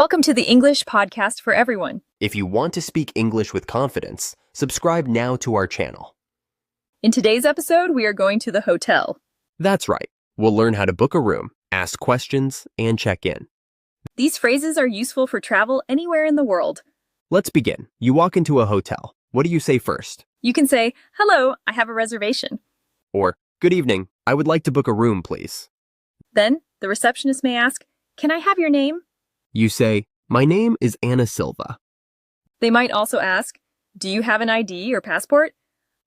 Welcome to the English podcast for everyone. If you want to speak English with confidence, subscribe now to our channel. In today's episode, we are going to the hotel. That's right. We'll learn how to book a room, ask questions, and check in. These phrases are useful for travel anywhere in the world. Let's begin. You walk into a hotel. What do you say first? You can say, "Hello, I have a reservation." Or, "Good evening. I would like to book a room, please." Then, the receptionist may ask, "Can I have your name?" You say, "My name is Anna Silva." They might also ask, "Do you have an ID or passport?"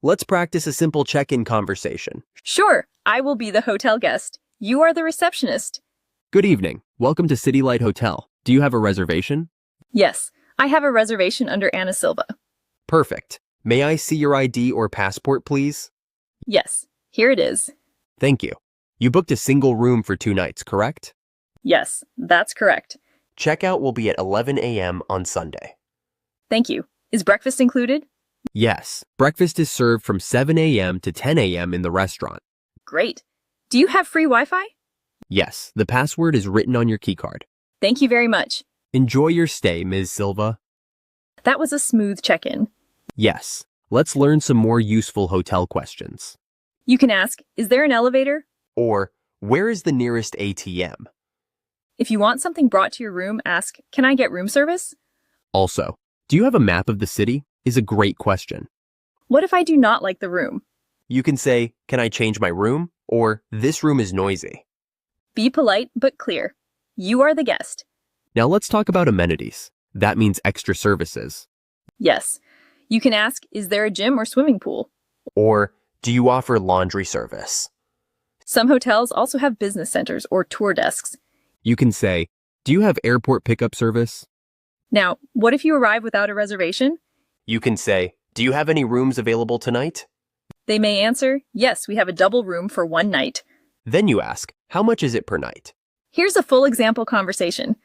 Let's practice a simple check-in conversation. Sure, I will be the hotel guest. You are the receptionist. Good evening. Welcome to City Light Hotel. Do you have a reservation? Yes, I have a reservation under Anna Silva. Perfect. May I see your ID or passport, please? Yes, here it is. Thank you. You booked a single room for 2 nights, correct? Yes, that's correct. Checkout will be at 11 a.m. on Sunday. Thank you. Is breakfast included? Yes, breakfast is served from 7 a.m. to 10 a.m. in the restaurant. Great. Do you have free Wi-Fi? Yes, the password is written on your keycard. Thank you very much. Enjoy your stay, Ms. Silva. That was a smooth check-in. Yes, let's learn some more useful hotel questions. You can ask, "Is there an elevator?" Or, where is the nearest ATM? If you want something brought to your room, ask, "Can I get room service?" Also, do you have a map of the city? Is a great question. What if I do not like the room? You can say, "Can I change my room?" Or, "This room is noisy." Be polite but clear. You are the guest. Now let's talk about amenities. That means extra services. Yes. You can ask, "Is there a gym or swimming pool?" Or, do you offer laundry service? Some hotels also have business centers or tour desks. You can say, "Do you have airport pickup service?" Now, what if you arrive without a reservation? You can say, "Do you have any rooms available tonight?" They may answer, "Yes, we have a double room for 1 night." Then you ask, "How much is it per night?" Here's a full example conversation.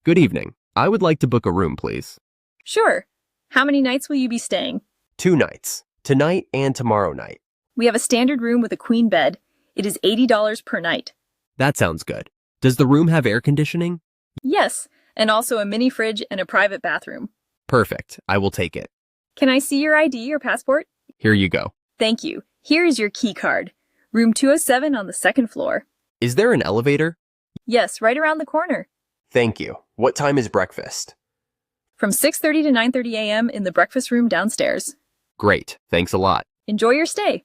Good evening. I would like to book a room, please. Sure. How many nights will you be staying? 2 nights. Tonight and tomorrow night. We have a standard room with a queen bed. It is $80 per night. That sounds good. Does the room have air conditioning? Yes, and also a mini fridge and a private bathroom. Perfect. I will take it. Can I see your ID or passport? Here you go. Thank you. Here is your key card. Room 207 on the 2nd floor. Is there an elevator? Yes, right around the corner. Thank you. What time is breakfast? From 6:30 to 9:30 a.m. in the breakfast room downstairs. Great. Thanks a lot. Enjoy your stay.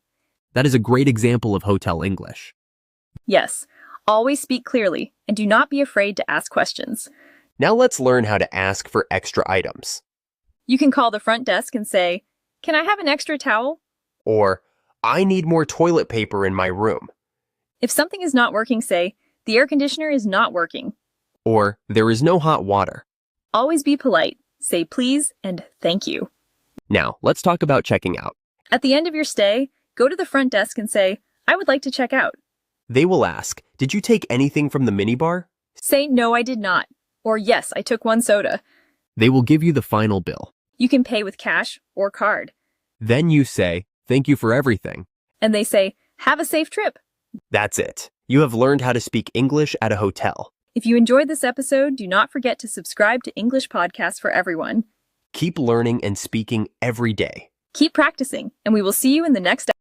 That is a great example of hotel English. Yes, always speak clearly and do not be afraid to ask questions. Now let's learn how to ask for extra items. You can call the front desk and say, "Can I have an extra towel?" Or, "I need more toilet paper in my room." If something is not working, say, "The air conditioner is not working." Or, "There is no hot water." Always be polite. Say please and thank you. Now, let's talk about checking out. At the end of your stay, go to the front desk and say, "I would like to check out." They will ask, "Did you take anything from the minibar?" Say, "No, I did not." Or, "Yes, I took 1 soda." They will give you the final bill. You can pay with cash or card. Then you say, "Thank you for everything." And they say, "Have a safe trip." That's it. You have learned how to speak English at a hotel. If you enjoyed this episode, do not forget to subscribe to English Podcasts for Everyone. Keep learning and speaking every day. Keep practicing, and we will see you in the next episode.